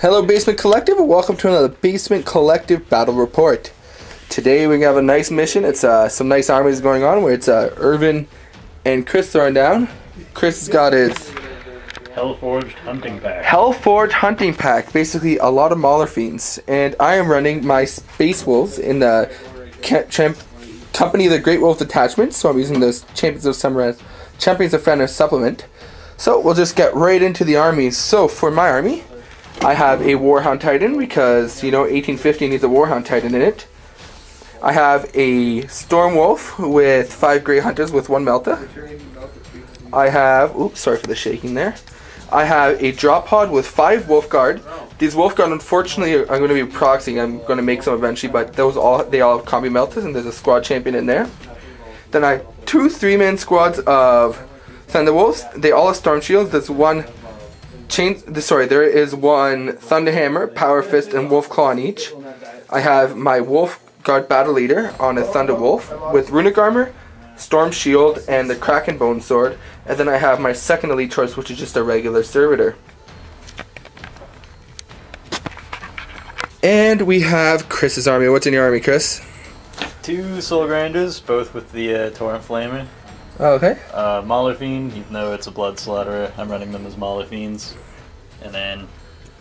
Hello Basement Collective, and welcome to another Basement Collective Battle Report. Today we have a nice mission. It's some nice armies going on where it's Irvin and Chris throwing down. Chris has got his Hellforged Hunting Pack. Hellforged Hunting Pack, basically a lot of Mauler Fiends. And I am running my Space Wolves in the company of the Great Wolf Detachment, so I'm using those Champions of Summer Champions of Fenris supplement. So we'll just get right into the armies. So for my army, I have a Warhound Titan because, you know, 1850 needs a Warhound Titan in it. I have a Storm Wolf with 5 Grey Hunters with 1 Melta. I have, oops, sorry for the shaking there. I have a Drop Pod with 5 Wolf Guard. These Wolf Guard, unfortunately, are going to be proxying. I'm going to make some eventually, but they all have combi Meltas, and there's a squad champion in there. Then I have 2 3-man squads of Thunderwolves. They all have Storm Shields. There is one Thunderhammer, Power Fist, and Wolf Claw on each. I have my Wolf Guard Battle Leader on a Thunderwolf with Runic Armor, Storm Shield, and the Kraken Bone Sword. And then I have my second elite choice, which is just a regular Servitor. And we have Chris's army. What's in your army, Chris? 2 Soul Grinders, both with the Torrent Flamer. Oh, okay. Mauler Fiend, even though it's a Blood Slaughterer, I'm running them as Mauler Fiends. And then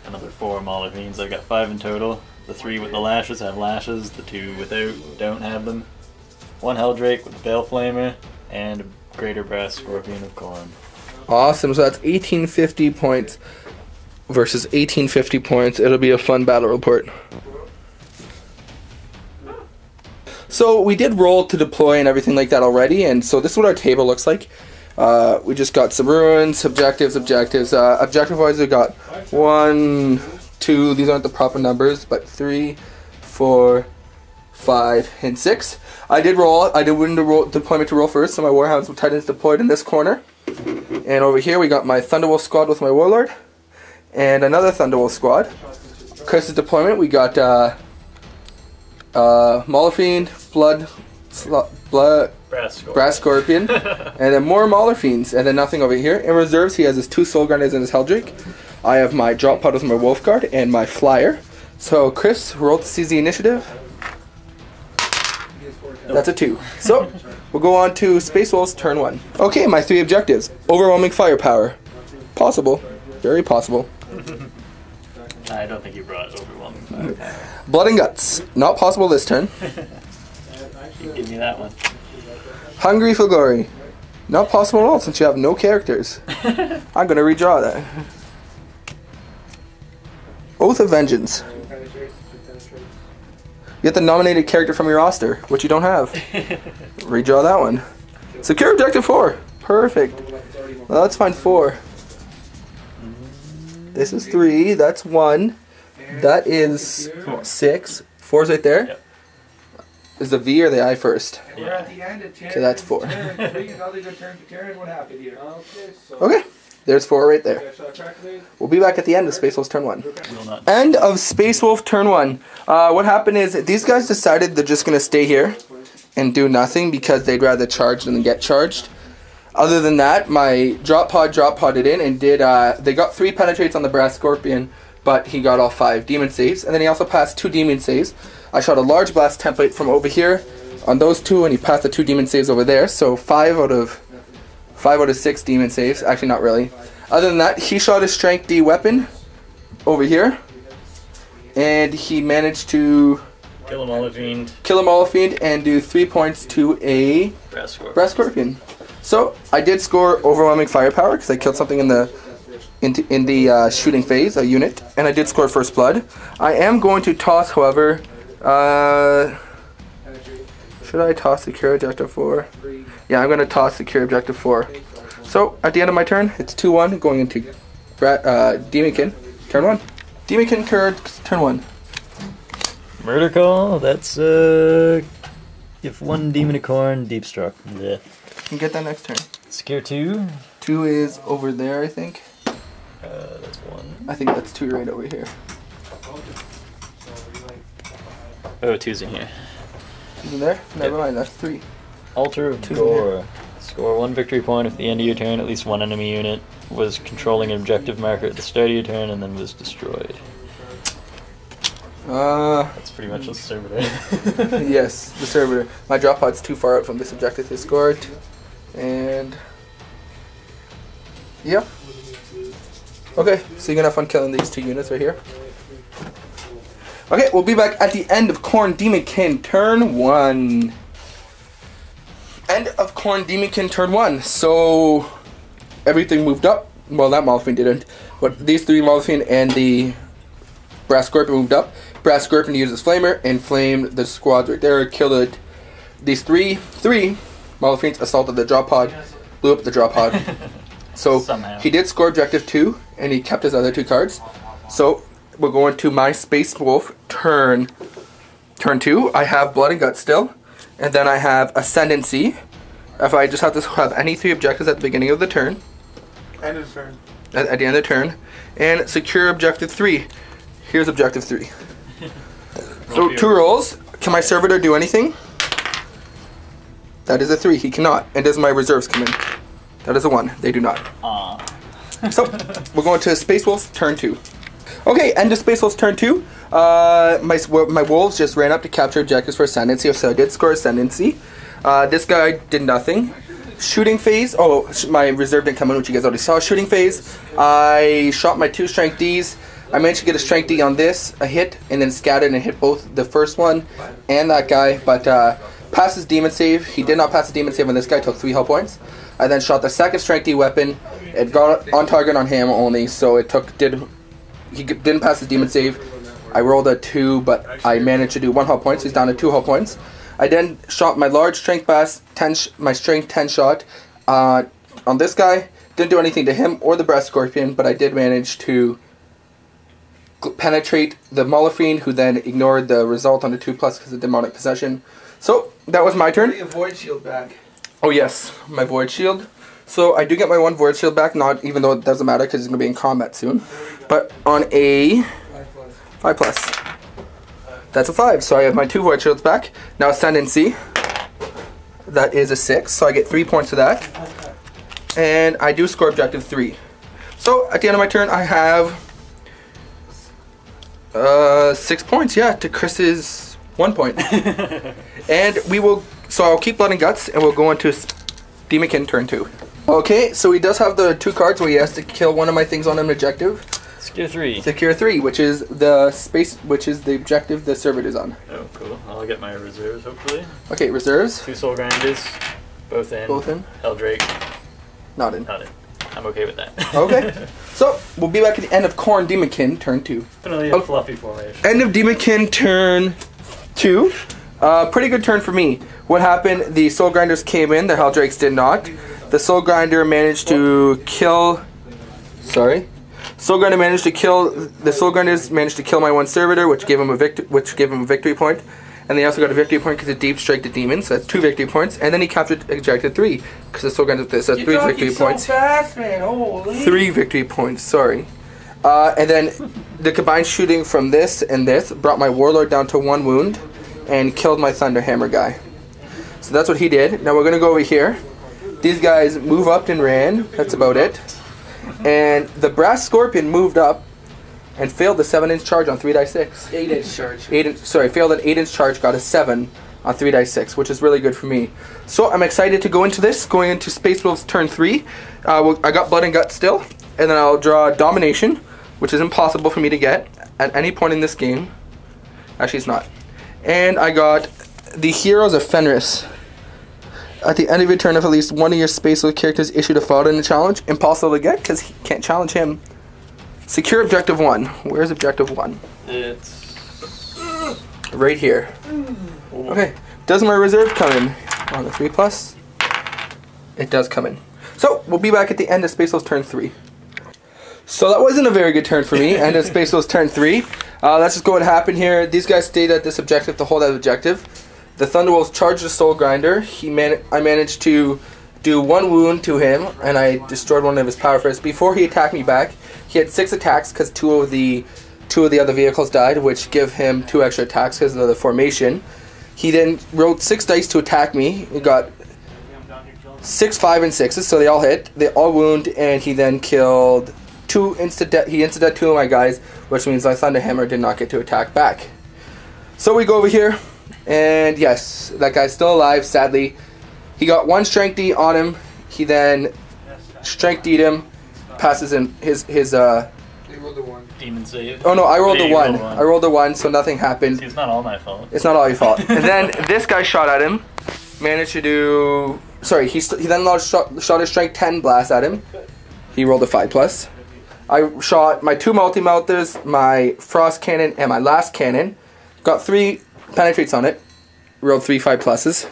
another 4 Mauler Fiends. I've got 5 in total. The 3 with the lashes have lashes, the 2 without don't have them. 1 Helldrake with the Bale Flamer, and a Greater Brass Scorpion of Khorne. Awesome, so that's 1850 points versus 1850 points. It'll be a fun battle report. So we did roll to deploy and everything like that already, and so this is what our table looks like. We just got some ruins, objectives. Objective-wise, we got 1, 2, these aren't the proper numbers, but 3, 4, 5, and 6. I did win the deployment to roll first, so my Warhound Titan is deployed in this corner. And over here we got my Thunderwolf squad with my Warlord, and another Thunderwolf squad. Chris's deployment, we got Mauler Fiend, Brass Scorpion, and then more Mauler Fiends, and then nothing over here. In reserves, he has his 2 Soul Grinders and his Helldrake. I have my Drop Pod with my Wolf Guard and my Flyer. So, Chris, roll to seize the initiative. That's a 2. So, we'll go on to Space Wolves, turn 1. Okay, my 3 objectives. Overwhelming firepower. Possible. Very possible. I don't think you brought overwhelming firepower. Blood and Guts. Not possible this turn. You give me that one. Hungry for Glory. Not possible at all since you have no characters. I'm going to redraw that. Oath of Vengeance. You get the nominated character from your roster, which you don't have. Redraw that one. Secure Objective 4. Perfect. Well, let's find 4. This is 3. That's 1. That is 6. 4's right there. Yep. Is the V or the I first? Yeah. Okay, that's 4. Okay, there's 4 right there. We'll be back at the end of Space Wolf's turn 1. End of Space Wolf turn 1. What happened is these guys decided they're just going to stay here and do nothing because they'd rather charge than get charged. Other than that, my Drop Podded in and did, they got 3 penetrates on the Brass Scorpion, but he got all 5 demon saves, and then he also passed 2 demon saves. I shot a large blast template from over here on those 2, and he passed the 2 demon saves over there, so 5 out of 6 demon saves. Actually, not really. Other than that, he shot a Strength D weapon over here, and he managed to Kill a Mauler Fiend. And do 3 points to a Brass Scorpion. So I did score overwhelming firepower because I killed something in the shooting phase, a unit, and I did score first blood. I am going to toss, however, should I toss Secure Objective 4? Yeah, I'm going to toss Secure Objective 4. So at the end of my turn, it's 2-1 going into Daemonkin, turn 1. Daemonkin, turn 1. Murder Call, that's if 1 Demon of Khorne, Deep Struck. Yeah. You can get that next turn. Secure 2. 2 is over there, I think. That's 1. I think that's 2 right over here. Oh, 2's in here. 2's in there? Never mind, that's 3. Altar of Gore. Score 1 victory point if at the end of your turn at least 1 enemy unit was controlling an objective marker at the start of your turn and then was destroyed. That's pretty much a servitor. Yes, the servitor. My drop pod's too far out from this objective to score it. And yeah. Okay, so you're gonna have fun killing these two units right here. Okay, we'll be back at the end of Khorne Daemonkin turn 1. End of Khorne Daemonkin turn 1. So everything moved up. Well, that Malphine didn't, but these three Malphine and the Brass Scorpion moved up. Brass Scorpion used his flamer and flamed the squads right there. Killed it. These three Malphines assaulted the drop pod, blew up the drop pod. So somehow he did score objective 2, and he kept his other 2 cards. So we're going to my Space Wolf turn 2. I have Blood and Guts still, and then I have Ascendancy. If I just have to have any 3 objectives at the beginning of the turn. End of turn. At the end of the turn, and secure objective 3. Here's objective 3. So 2 rolls. Can my servitor do anything? That is a 3. He cannot. And does my reserves come in? That is a 1. They do not. So we're going to Space Wolves turn 2. Okay, end of Space Wolves turn 2. My wolves just ran up to capture objectives for Ascendancy, so I did score Ascendancy. This guy did nothing. Shooting phase. Oh, my reserve didn't come in, which you guys already saw. Shooting phase. I shot my 2 strength Ds. I managed to get a strength D on this, a hit, and then scattered and hit both the first one and that guy. But passed his demon save. He did not pass the demon save on this guy. Took 3 health points. I then shot the second strength D weapon. It got on target on him only, so he didn't pass the demon save. I rolled a 2, but I managed to do 1 health points. He's down to 2 health points. I then shot my large strength bass, my strength 10 shot on this guy. Didn't do anything to him or the Brass Scorpion, but I did manage to penetrate the Malphine, who then ignored the result on the 2+ because of demonic possession. So that was my turn. Get your Void Shield back. Oh yes, my Void Shield. So I do get my 1 Void Shield back, not even though it doesn't matter because he's going to be in combat soon. But on a 5+. That's a 5, so I have my 2 Void Shields back. Now Ascendancy. That is a 6, so I get 3 points for that. And I do score objective 3. So at the end of my turn, I have 6 points, yeah, to Chris's 1 point. And we will, so I'll keep Blood and Guts, and we'll go into Daemonkin turn 2. Okay, so he does have the 2 cards where he has to kill one of my things on an objective. Secure 3. Secure 3, which is the objective the servitor is on. Oh, cool. I'll get my reserves, hopefully. Okay, reserves. 2 Soul Grinders. Both in. Both in. Helldrake. Not in. Not in. I'm okay with that. Okay. So, we'll be back at the end of Khorne Daemonkin turn 2. Definitely a fluffy formation. End of Daemonkin turn 2. Pretty good turn for me. What happened, the Soul Grinders came in, the Helldrakes did not. The Soul Grinder managed to kill... Sorry. The Soul Grinders managed to kill my 1 servitor, which gave him a victory point. And they also got a victory point because it deep strike the demon, so that's 2 victory points. And then he captured objective 3 because the Soul Grinder did, so that's 3 victory points. Fast, man. Holy. 3 victory points, sorry. And then the combined shooting from this and this brought my Warlord down to 1 wound and killed my Thunderhammer guy. So that's what he did. Now we're going to go over here. These guys move up and ran. That's about it. And the Brass Scorpion moved up and failed the 7-inch charge on 3-6. 8-inch charge. Failed an 8-inch charge, got a 7 on 3-6, which is really good for me. So I'm excited to go into this, going into Space Wolves turn 3. I got Blood and Guts still, and then I'll draw Domination, which is impossible for me to get at any point in this game. Actually, it's not. And I got the Heroes of Fenris. At the end of your turn, if at least one of your Space Wolf characters issued a fault in the challenge, impossible to get because he can't challenge him. Secure objective 1. Where's objective 1? It's right here. Okay. Does my reserve come in on the 3+? It does come in. So we'll be back at the end of Space Wolves turn 3. So that wasn't a very good turn for me. End of Space Wolves turn 3. Let's just go what happened here. These guys stayed at this objective to hold that objective. The Thunderwolves charged the Soul Grinder. I managed to do 1 wound to him, and I destroyed one of his power fists. Before he attacked me back, he had 6 attacks because two of the other vehicles died, which give him 2 extra attacks because of the formation. He then rolled 6 dice to attack me. He got 6, 5, and 6s, so they all hit. They all wound, and he then killed 2 instant death. He instant death 2 of my guys, which means my Thunderhammer did not get to attack back. So we go over here, and yes, that guy's still alive, sadly. He got 1 strength D on him. He then strength D'd him, passes in his They rolled a 1. Demon save. Oh no, I rolled Yeah, a you 1. rolled a 1. I rolled a 1, so nothing happened. See, it's not all my fault. It's not all your fault. And then this guy shot at him, managed to do... Sorry, he then shot a strength 10 blast at him. He rolled a 5+. I shot my 2 multi-melters, my frost cannon, and my last cannon. Got 3 penetrates on it. Rolled 3 5+.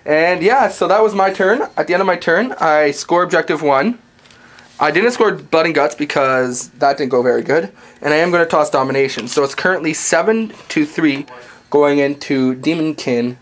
And yeah, so that was my turn. At the end of my turn, I score objective 1. I didn't score blood and guts because that didn't go very good. And I am going to toss domination. So it's currently 7-3 going into Daemonkin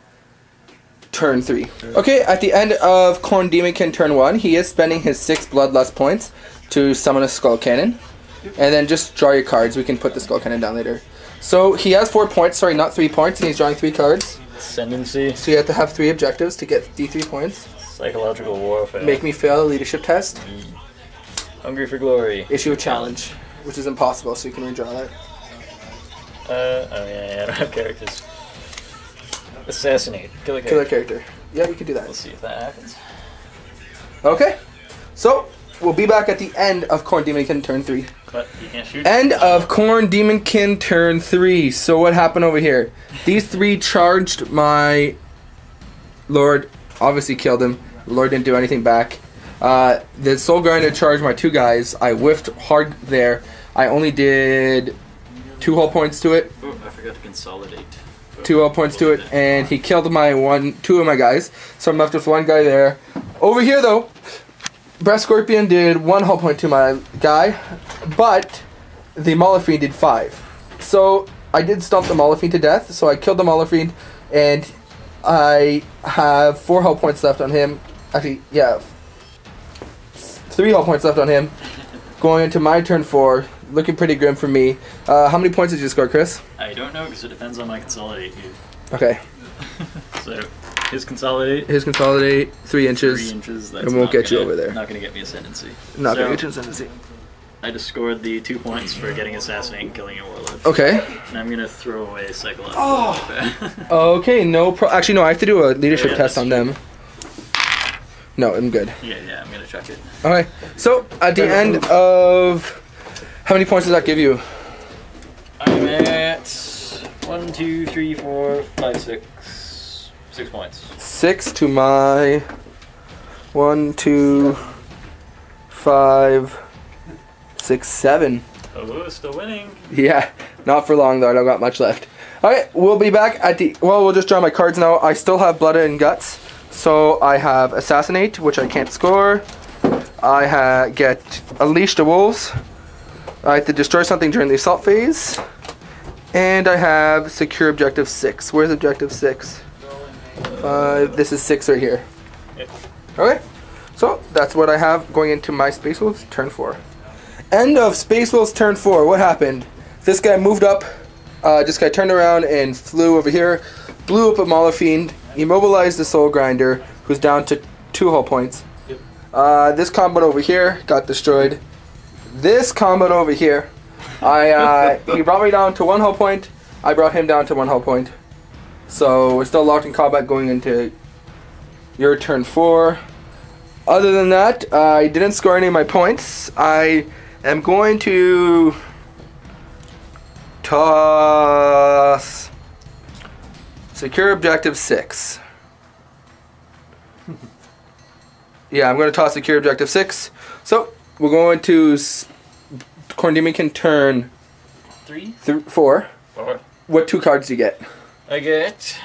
turn 3. Okay, at the end of Khorne Daemonkin turn 1, he is spending his 6 bloodlust points to summon a skull cannon. And then just draw your cards. We can put the skull cannon down later. So he has 4 points, sorry, not 3 points, and he's drawing 3 cards. Ascendancy. So you have to have 3 objectives to get D3 points. Psychological warfare. Make me fail a leadership test. Hungry for glory. Issue a challenge, which is impossible, so you can redraw that. Oh yeah, I don't have characters. Assassinate. Kill a character. Kill a character. Yeah, we can do that. We'll see if that happens. Okay, so we'll be back at the end of Khorne Daemonkin turn 3. But you can't shoot. End of Khorne Daemonkin turn 3. So what happened over here? These 3 charged my Lord, obviously killed him. The Lord didn't do anything back. The Soul Grinder charged my 2 guys. I whiffed hard there. I only did 2 hull points to it. Oh, I forgot to consolidate. 2 hull points to it, and he killed my 2 of my guys. So I'm left with 1 guy there. Over here though, Breast Scorpion did 1 hull point to my guy, but the Mauler did 5. So I did stomp the Mauler to death, so I killed the Mauler, and I have 4 hull points left on him. Actually, yeah, 3 hull points left on him. Going into my turn 4, looking pretty grim for me. How many points did you score, Chris? I don't know because it depends on my consolidate. Okay. So his consolidate. 3 inches. 3 inches. That's and won't get you gonna- over there. Not going to get me ascendancy. Not So, gonna get you ascendancy. I just scored the 2 points for getting assassinate and killing a warlord. Okay. And I'm going to throw away psychological Oh. warfare. Okay, no actually, no, I have to do a leadership Yeah, test that's on them. No, I'm good. yeah, I'm going to chuck it. Okay, so at the end of... How many points does that give you? I'm at 1, 2, 3, 4, 5, 6. 6 points. 6 to my... 1, 2, 5, 6, 7. Oh, still winning. Yeah, not for long though, I don't got much left. Alright, we'll be back at the... Well, we'll just draw my cards now. I still have Blood and Guts. So I have Assassinate, which I can't score. I get Unleash the Wolves. I have to destroy something during the assault phase. And I have Secure Objective 6. Where's Objective 6? 5. This is 6 right here. Yep. Okay, so that's what I have going into my Space Wolves turn 4. End of Space Wolves turn 4. What happened? This guy moved up. This guy turned around and flew over here. Blew up a Mauler Fiend. Immobilized the Soul Grinder, who's down to 2 hull points. Yep. This combat over here got destroyed. This combat over here, he brought me down to 1 hull point. I brought him down to 1 hull point. So we're still locked in combat going into your turn 4. Other than that, I didn't score any of my points. I am going to toss Secure Objective 6. Yeah, I'm going to toss Secure Objective 6. So, we're going to Khorne Daemonkin turn 3? 4. 4. What 2 cards do you get? I get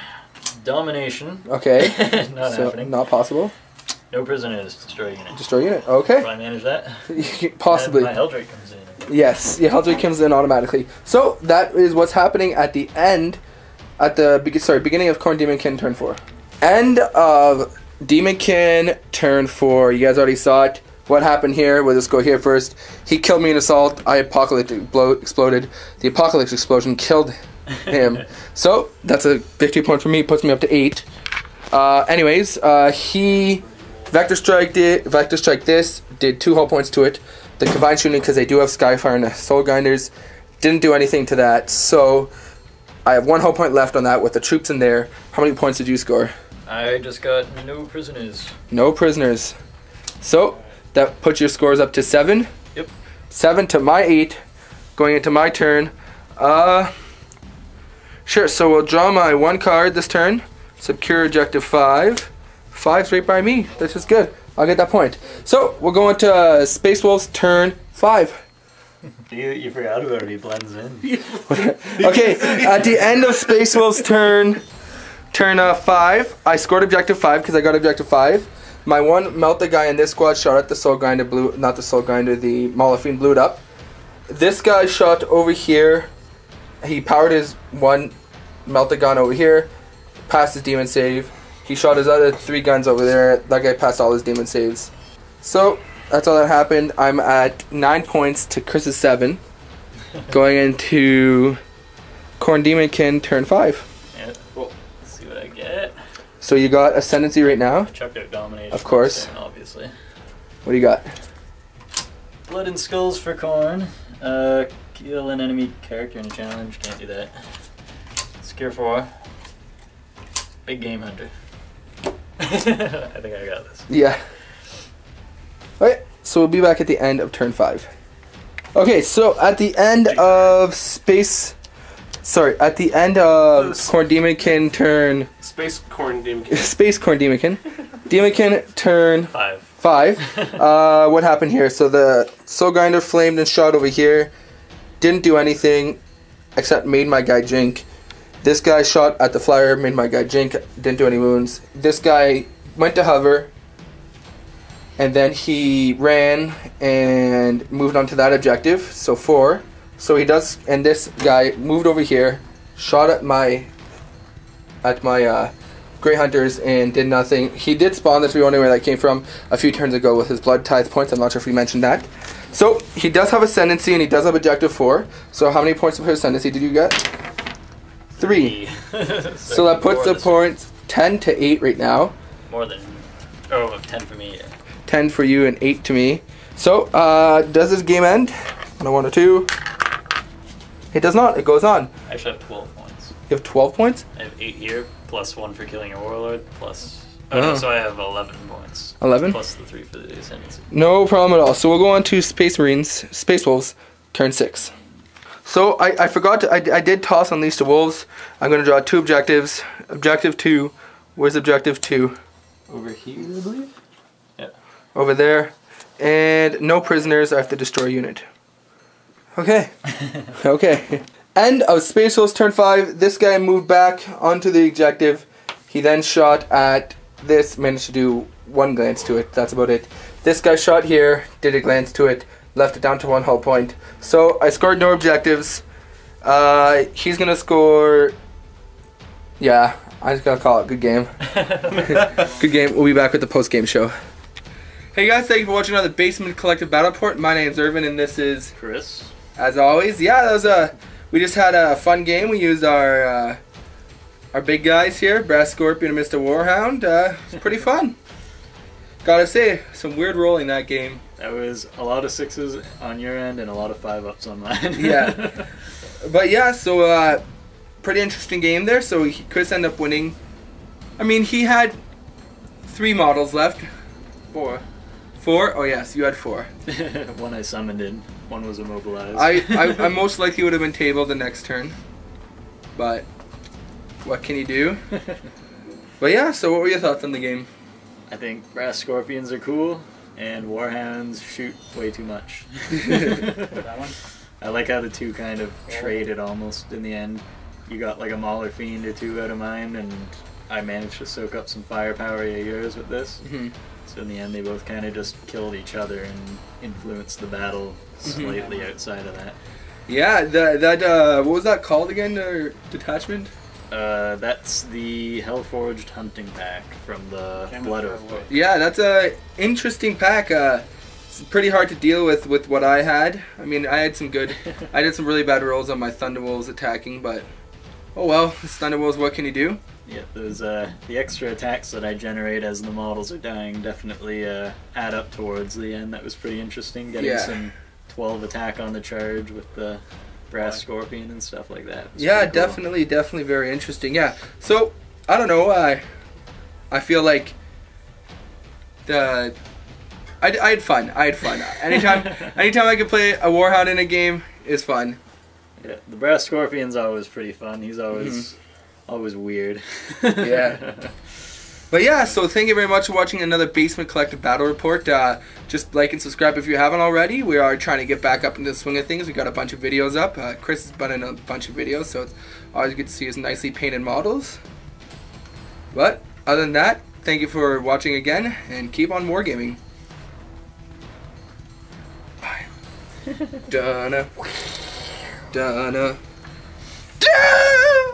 Domination. Okay. Not So, happening. not possible. No prisoners. Destroy unit. Destroy unit. Okay. Do I manage that? Possibly. And my Helldrake comes in. Yes, yeah, Helldrake comes in automatically. So that is what's happening at the end, at the beginning of Khorne Daemonkin turn 4. End of Daemonkin turn 4. You guys already saw it. What happened here? We'll just go here first. He killed me in assault. I Apocalypse exploded. The Apocalypse explosion killed him. So that's a victory point for me. Puts me up to 8. Anyways, he Vector Strike this, did 2 hull points to it. The combined shooting, because they do have Skyfire and the Soul Grinders, didn't do anything to that. So I have 1 hull point left on that with the troops in there. How many points did you score? I just got no prisoners. No prisoners. So that puts your scores up to 7. Yep. 7 to my 8. Going into my turn. Sure, so we'll draw my 1 card this turn. Secure objective 5. 5's right by me. This is good. I'll get that point. So we'll go into Space Wolves turn 5. You forgot who already blends in. Okay, at the end of Space Wolves turn 5, I scored objective 5 because I got objective 5. My 1 melted guy in this squad shot at the soul grinder, not the soul grinder, the Maulafine, blew it up. This guy shot over here. He powered his 1 melted gun over here, passed his demon save. He shot his other 3 guns over there. That guy passed all his demon saves. So that's all that happened. I'm at 9 points to Chris's 7. Going into Corn Daemonkin turn 5. Yeah, well, let's see what I get. So you got Ascendancy right now. Chucked out Domination. Of course. Obviously. What do you got? Blood and Skulls for Corn. Kill an enemy character in a challenge. Can't do that. Secure 4. Big Game Hunter. I think I got this. Yeah. Alright, so we'll be back at the end of turn 5. Okay, so at the end of at the end of Corn Daemonkin turn... Space Corn Daemonkin. Space Corn Daemonkin. Daemonkin turn 5. What happened here? So the Soul Grinder flamed and shot over here. Didn't do anything except made my guy jink. This guy shot at the flyer, made my guy jink, didn't do any wounds. This guy went to hover, and then he ran and moved on to that objective, so 4. So he does, and this guy moved over here, shot at my Grey Hunters and did nothing. He did spawn, that's wondering where that came from, a few turns ago with his Blood Tithe points. I'm not sure if we mentioned that. So he does have Ascendancy and he does have objective 4. So how many points of Ascendancy did you get? 3. So that puts the points 10 to 8 right now. More than 10 for me. Yeah. 10 for you and 8 to me. So does this game end on a 1 or 2? It does not. It goes on. I actually have 12 points. You have 12 points? I have 8 here, plus 1 for killing a warlord, plus... Oh, no, so I have 11 points. 11? Plus the 3 for the Ascendancy. No problem at all. So we'll go on to Space Marines, Space Wolves, turn 6. So I forgot to, I did toss Unleash the Wolves. I'm going to draw 2 objectives. Objective 2. Where's objective 2? Over here, I believe? Yeah. Over there. And no prisoners. I have to destroy a unit. Okay. Okay. End of Space Wolves turn 5. This guy moved back onto the objective. He then shot at this, managed to do 1 glance to it. That's about it. This guy shot here, did a glance to it, left it down to 1 hull point. So I scored no objectives. He's gonna score. Yeah, I'm just gonna call it good game. Good game. We'll be back with the post game show. Hey guys, thank you for watching another Basement Collective Battle Report. My name's Irvin, and this is Chris. As always, yeah, that was we just had a fun game. We used our big guys here, Brass Scorpion and Mr. Warhound. It's pretty fun. Gotta say, some weird rolling that game. That was a lot of 6s on your end and a lot of 5-ups on mine. Yeah. But yeah, so pretty interesting game there. So Chris ended up winning. I mean, he had 3 models left. 4. 4? Oh yes, you had 4. 1 I summoned in. 1 was immobilized. I most likely would have been tabled the next turn. But what can you do? But yeah, so what were your thoughts on the game? I think Brass Scorpions are cool, and Warhounds shoot way too much. That one? I like how the 2 kind of traded almost in the end. You got like a Mauler Fiend or 2 out of mine, and I managed to soak up some firepower of yours with this. Mm-hmm. So in the end, they both kind of just killed each other and influenced the battle slightly outside of that. Yeah, that what was that called again? Detachment? That's the Hellforged Hunting Pack from the Blood Oath book. Yeah, that's a interesting pack. It's pretty hard to deal with what I had. I mean, I had some good. I did some really bad rolls on my Thunderwolves attacking, but oh well, it's Thunderwolves. What can you do? Yeah, those the extra attacks that I generate as the models are dying definitely add up towards the end. That was pretty interesting. Getting some 12 attack on the charge with the brass scorpion and stuff like that. It's Yeah, pretty cool. definitely very interesting. Yeah. So I don't know. I feel like I had fun. Anytime I could play a Warhound in a game is fun. Yeah, the brass scorpion's always pretty fun. He's always always weird. Yeah. But yeah, so thank you very much for watching another Basement Collective Battle Report. Just like and subscribe if you haven't already. We are trying to get back up into the swing of things. We got a bunch of videos up. Chris has been in a bunch of videos, so it's always good to see his nicely painted models. But other than that, thank you for watching again, and keep on wargaming. Bye. Donna. Donna. Donna.